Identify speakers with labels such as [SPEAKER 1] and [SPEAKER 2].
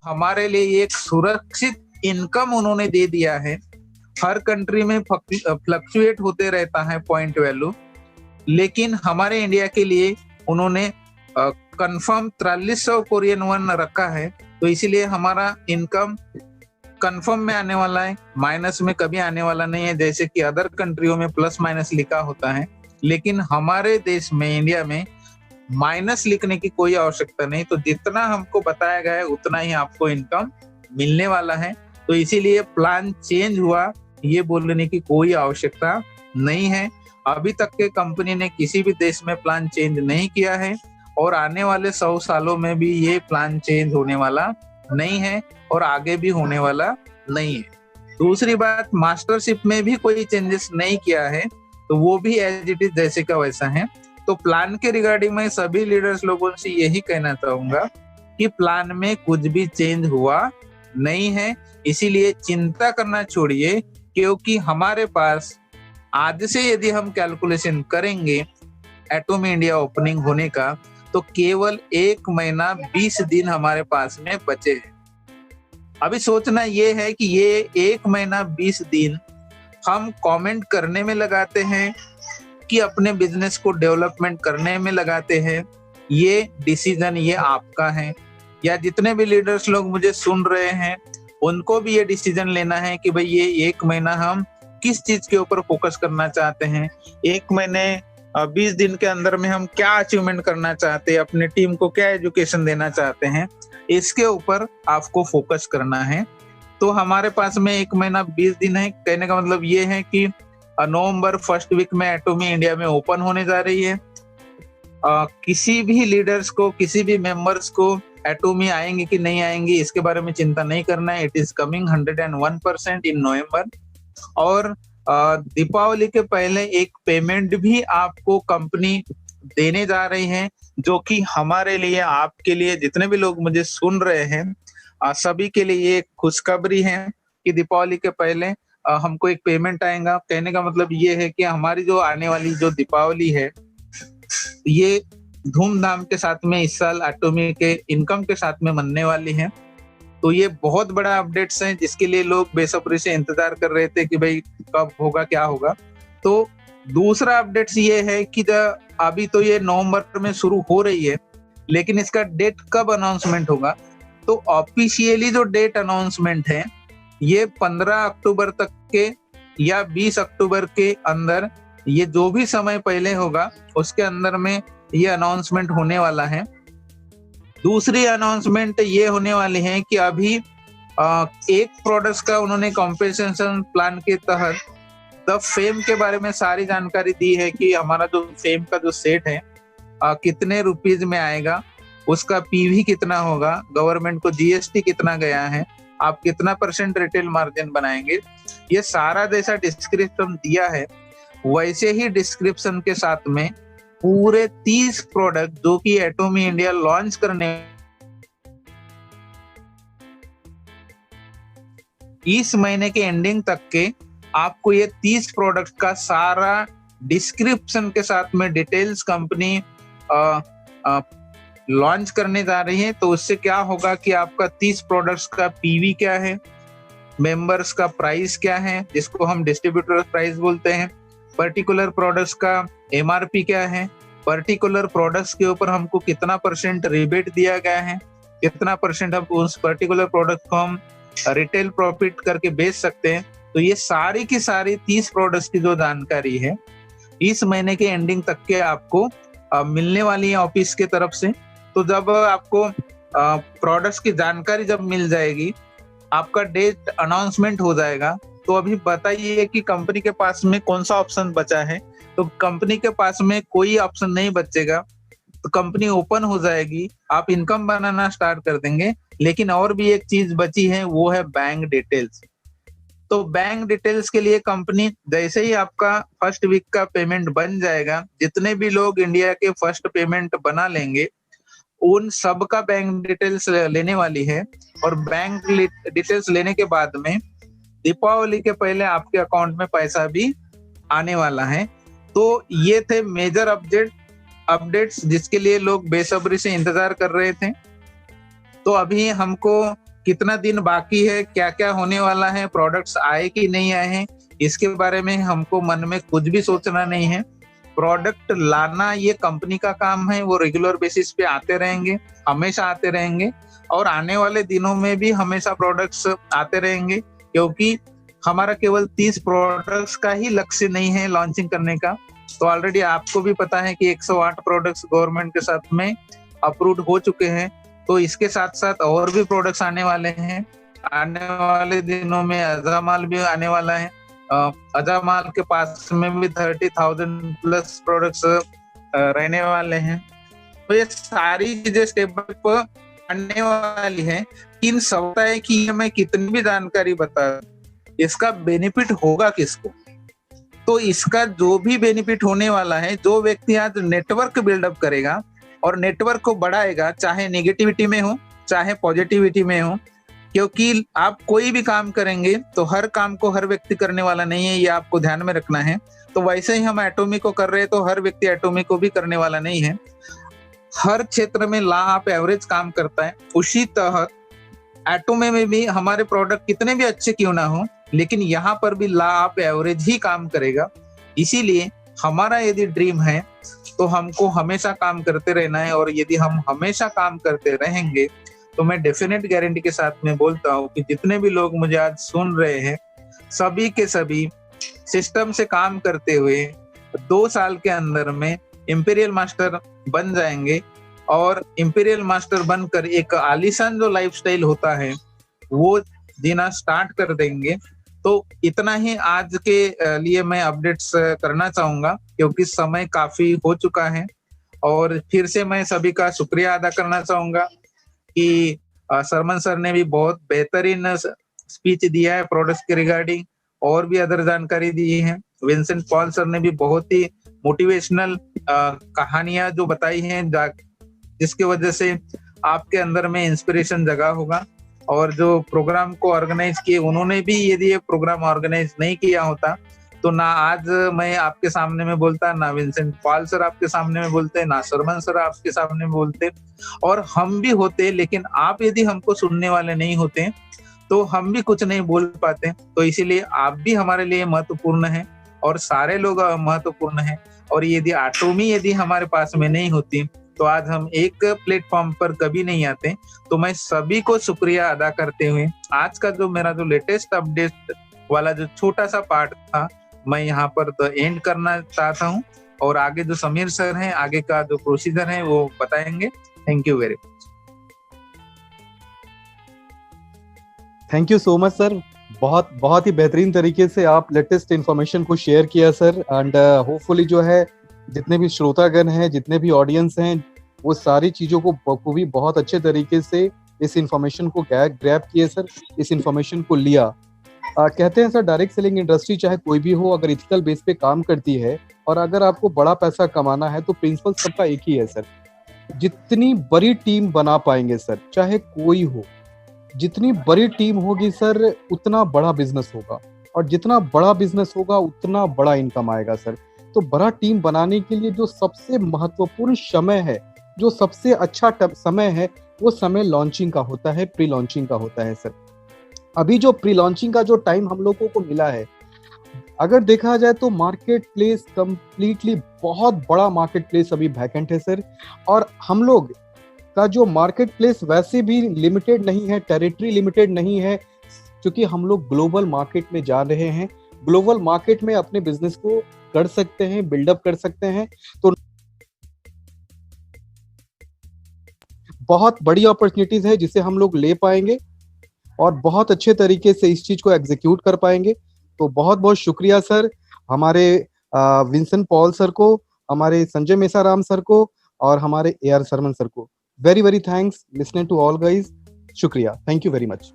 [SPEAKER 1] हमारे लिए एक सुरक्षित इनकम उन्होंने दे दिया है। हर कंट्री में फ्लक्चुएट होते रहता है पॉइंट वैल्यू, लेकिन हमारे इंडिया के लिए उन्होंने कंफर्म 4300 कोरियन वन रखा है। तो इसीलिए हमारा इनकम कंफर्म में आने वाला है, माइनस में कभी आने वाला नहीं है, जैसे कि अदर कंट्रियों में प्लस माइनस लिखा होता है। लेकिन हमारे देश में, इंडिया में, माइनस लिखने की कोई आवश्यकता नहीं। तो जितना हमको बताया गया है उतना ही आपको इनकम मिलने वाला है। तो इसीलिए प्लान चेंज हुआ ये बोलने की कोई आवश्यकता नहीं है। अभी तक के कंपनी ने किसी भी देश में प्लान चेंज नहीं किया है और आने वाले 100 सालों में भी ये प्लान चेंज होने वाला नहीं है और आगे भी होने वाला नहीं है। दूसरी बात, मास्टरशिप में भी कोई चेंजेस नहीं किया है, तो वो भी एज इट इज जैसे का वैसा है। तो प्लान के रिगार्डिंग मैं सभी लीडर्स लोगों से यही कहना चाहूंगा कि प्लान में कुछ भी चेंज हुआ नहीं है, इसीलिए चिंता करना छोड़िए। क्योंकि हमारे पास आज से यदि हम कैलकुलेशन करेंगे एटॉमी इंडिया ओपनिंग होने का, तो केवल 1 महीना 20 दिन हमारे पास में बचे हैं। अभी सोचना ये है कि ये 1 महीना 20 दिन हम कमेंट करने में लगाते हैं कि अपने बिजनेस को डेवलपमेंट करने में लगाते हैं, ये डिसीजन ये आपका है। या जितने भी लीडर्स लोग मुझे सुन रहे हैं उनको भी ये डिसीजन लेना है कि भाई ये 1 महीना हम किस चीज के ऊपर फोकस करना चाहते हैं, 1 महीने 20 दिन के अंदर में हम क्या अचीवमेंट करना चाहते हैं, अपने टीम को क्या एजुकेशन देना चाहते हैं, इसके ऊपर आपको फोकस करना है। तो हमारे पास में 1 महीना 20 दिन है। कहने का मतलब ये है कि नवंबर फर्स्ट वीक में एटॉमी इंडिया में ओपन होने जा रही है। किसी भी लीडर्स को, किसी भी मेंबर्स को एटॉमी आएंगे कि नहीं आएंगे इसके बारे में चिंता नहीं करना है। इट इज कमिंग 101% इन नवंबर। और दीपावली के पहले एक पेमेंट भी आपको कंपनी देने जा रही है, जो कि हमारे लिए, आपके लिए, जितने भी लोग मुझे सुन रहे हैं सभी के लिए ये खुशखबरी है कि दीपावली के पहले हमको एक पेमेंट आएगा। कहने का मतलब ये है कि हमारी जो आने वाली जो दीपावली है ये धूमधाम के साथ में इस साल एटॉमी के इनकम के साथ में मनने वाली है। तो ये बहुत बड़ा अपडेट्स है जिसके लिए लोग बेसब्री से इंतजार कर रहे थे कि भाई कब होगा, क्या होगा। तो दूसरा अपडेट्स ये है कि अभी तो ये नवंबर में शुरू हो रही है, लेकिन इसका डेट कब अनाउंसमेंट होगा, तो ऑफिशियली जो डेट अनाउंसमेंट है ये 15 अक्टूबर तक के या 20 अक्टूबर के अंदर, ये जो भी समय पहले होगा उसके अंदर में ये अनाउंसमेंट होने वाला है। दूसरी अनाउंसमेंट ये होने वाली है कि अभी एक प्रोडक्ट्स का उन्होंने कॉम्पेंसेशन प्लान के तहत द फेम के बारे में सारी जानकारी दी है कि हमारा जो फेम का जो सेट है कितने रुपीज में आएगा, उसका पीवी कितना होगा, गवर्नमेंट को जीएसटी कितना गया है, आप कितना % रिटेल मार्जिन बनाएंगे, ये सारा जैसा डिस्क्रिप्शन दिया है वैसे ही डिस्क्रिप्शन के साथ में पूरे 30 प्रोडक्ट जो कि एटॉमी इंडिया लॉन्च करने इस महीने के एंडिंग तक के, आपको ये 30 प्रोडक्ट का सारा डिस्क्रिप्शन के साथ में डिटेल्स कंपनी लॉन्च करने जा रही है। तो उससे क्या होगा कि आपका 30 प्रोडक्ट्स का पीवी क्या है, मेंबर्स का प्राइस क्या है जिसको हम डिस्ट्रीब्यूटर प्राइस बोलते हैं, पर्टिकुलर प्रोडक्ट्स का एमआरपी क्या है, पर्टिकुलर प्रोडक्ट्स के ऊपर हमको कितना % रिबेट दिया गया है, कितना % हम उस पर्टिकुलर प्रोडक्ट को हम रिटेल प्रॉफिट करके बेच सकते हैं। तो ये सारी की सारी 30 प्रोडक्ट्स की जो जानकारी है इस महीने के एंडिंग तक के आपको मिलने वाली है ऑफिस के तरफ से। तो जब आपको प्रोडक्ट्स की जानकारी जब मिल जाएगी, आपका डेट अनाउंसमेंट हो जाएगा, तो अभी बताइए कि कंपनी के पास में कौन सा ऑप्शन बचा है। तो कंपनी के पास में कोई ऑप्शन नहीं बचेगा, तो कंपनी ओपन हो जाएगी, आप इनकम बनाना स्टार्ट कर देंगे। लेकिन और भी एक चीज बची है, वो है बैंक डिटेल्स। तो बैंक डिटेल्स के लिए कंपनी जैसे ही आपका फर्स्ट वीक का पेमेंट बन जाएगा, जितने भी लोग इंडिया के फर्स्ट पेमेंट बना लेंगे उन सब का बैंक डिटेल्स लेने वाली है। और बैंक डिटेल्स लेने के बाद में दीपावली के पहले आपके अकाउंट में पैसा भी आने वाला है। तो ये थे मेजर अपडेट्स जिसके लिए लोग बेसब्री से इंतजार कर रहे थे। तो अभी हमको कितना दिन बाकी है, क्या क्या होने वाला है, प्रोडक्ट्स आए कि नहीं आए हैं, इसके बारे में हमको मन में कुछ भी सोचना नहीं है। प्रोडक्ट लाना ये कंपनी का काम है, वो रेगुलर बेसिस पे आते रहेंगे, हमेशा आते रहेंगे, और आने वाले दिनों में भी हमेशा प्रोडक्ट्स आते रहेंगे, क्योंकि हमारा केवल 30 प्रोडक्ट्स का ही लक्ष्य नहीं है लॉन्चिंग करने का। तो ऑलरेडी आपको भी पता है कि 108 प्रोडक्ट्स गवर्नमेंट के साथ में अप्रूव्ड हो चुके हैं। तो इसके साथ साथ और भी प्रोडक्ट्स आने वाले हैं। आने वाले दिनों में अजामाल भी आने वाला है। अजामाल के पास में भी 30,000 प्लस प्रोडक्ट्स रहने वाले हैं। तो ये सारी चीजें स्टेप बाय स्टेप आने वाली है। इन सबता है कि मैं कितनी भी जानकारी बता, इसका बेनिफिट होगा किसको? तो इसका जो भी बेनिफिट होने वाला है, जो व्यक्ति आज नेटवर्क बिल्डअप करेगा और नेटवर्क को बढ़ाएगा, चाहे नेगेटिविटी में हो चाहे पॉजिटिविटी में हो, क्योंकि आप कोई भी काम करेंगे तो हर काम को हर व्यक्ति करने वाला नहीं है, ये आपको ध्यान में रखना है। तो वैसे ही हम एटॉमी को कर रहे हैं, तो हर व्यक्ति एटॉमी को भी करने वाला नहीं है। हर क्षेत्र में लॉ ऑफ एवरेज काम करता है। उसी तहत एटॉमी में भी हमारे प्रोडक्ट कितने भी अच्छे क्यों ना हो, लेकिन यहाँ पर भी लॉ ऑफ एवरेज ही काम करेगा। इसीलिए हमारा यदि ड्रीम है तो हमको हमेशा काम करते रहना है, और यदि हम हमेशा काम करते रहेंगे तो मैं डेफिनेट गारंटी के साथ में बोलता हूँ कि जितने भी लोग मुझे आज सुन रहे हैं, सभी के सभी सिस्टम से काम करते हुए 2 साल के अंदर में इंपीरियल मास्टर बन जाएंगे, और इंपीरियल मास्टर बनकर एक आलीशान जो लाइफस्टाइल होता है वो जीना स्टार्ट कर देंगे। तो इतना ही आज के लिए मैं अपडेट्स करना चाहूंगा, क्योंकि समय काफी हो चुका है। और फिर से मैं सभी का शुक्रिया अदा करना चाहूंगा कि सरमन सर ने भी बहुत बेहतरीन स्पीच दिया है प्रोडक्ट्स के रिगार्डिंग, और भी अदर जानकारी दी है। विंसेंट पॉल सर ने भी बहुत ही मोटिवेशनल कहानियां जो बताई हैं, जिसके वजह से आपके अंदर में इंस्पिरेशन जगा होगा। और जो प्रोग्राम को ऑर्गेनाइज किए, उन्होंने भी यदि ये प्रोग्राम ऑर्गेनाइज नहीं किया होता तो ना आज मैं आपके सामने में बोलता, ना विंसेंट पॉल सर आपके सामने में बोलते, ना सरमन सर आपके सामने में बोलते, और हम भी होते, लेकिन आप यदि हमको सुनने वाले नहीं होते तो हम भी कुछ नहीं बोल पाते। तो इसीलिए आप भी हमारे लिए महत्वपूर्ण है, और सारे लोग महत्वपूर्ण है। और यदि एटॉमी यदि हमारे पास में नहीं होती तो आज हम एक प्लेटफॉर्म पर कभी नहीं आते। तो मैं सभी को शुक्रिया अदा करते हुए आज का जो मेरा जो लेटेस्ट अपडेट वाला जो छोटा सा पार्ट था, मैं यहाँ पर द एंड करना चाहता हूँ, और आगे जो समीर सर हैं आगे का जो प्रोसीजर है वो बताएंगे। Thank you very much.
[SPEAKER 2] Thank you so much sir. बहुत ही बेहतरीन तरीके से आप लेटेस्ट इंफॉर्मेशन को शेयर किया सर। एंड होपफुली जो है जितने भी श्रोतागण हैं, जितने भी ऑडियंस हैं, वो सारी चीजों को बखूबी बहुत अच्छे तरीके से इस इंफॉर्मेशन को ग्रैब किए सर, इस इंफॉर्मेशन को लिया। कहते हैं सर डायरेक्ट सेलिंग इंडस्ट्री चाहे कोई भी हो, अगर इथिकल बेस पे काम करती है और अगर आपको बड़ा पैसा कमाना है तो प्रिंसिपल सबका एक ही है सर। जितनी बड़ी टीम बना पाएंगे सर, चाहे कोई हो, जितनी बड़ी टीम होगी सर उतना बड़ा बिजनेस होगा, और जितना बड़ा बिजनेस होगा उतना बड़ा इनकम आएगा सर। तो बड़ा टीम बनाने के लिए जो सबसे महत्वपूर्ण समय है, जो सबसे अच्छा समय है, वो समय लॉन्चिंग का होता है, प्री लॉन्चिंग का होता है सर। अभी जो प्री लॉन्चिंग का जो टाइम हम लोगों को मिला है, अगर देखा जाए तो मार्केट प्लेस कंप्लीटली बहुत बड़ा मार्केट प्लेस अभी वैकेंट है सर। और हम लोग का जो मार्केट प्लेस वैसे भी लिमिटेड नहीं है, टेरिटरी लिमिटेड नहीं है, क्योंकि हम लोग ग्लोबल मार्केट में जा रहे हैं। ग्लोबल मार्केट में अपने बिजनेस को कर सकते हैं, बिल्डअप कर सकते हैं। तो बहुत बड़ी अपॉर्चुनिटीज है जिसे हम लोग ले पाएंगे और बहुत अच्छे तरीके से इस चीज को एग्जीक्यूट कर पाएंगे। तो बहुत बहुत शुक्रिया सर, हमारे विंसेंट पॉल सर को, हमारे संजय मेसाराम सर को, और हमारे AR सरमन सर को। Very very thanks listening to all guys. शुक्रिया, थैंक यू वेरी मच।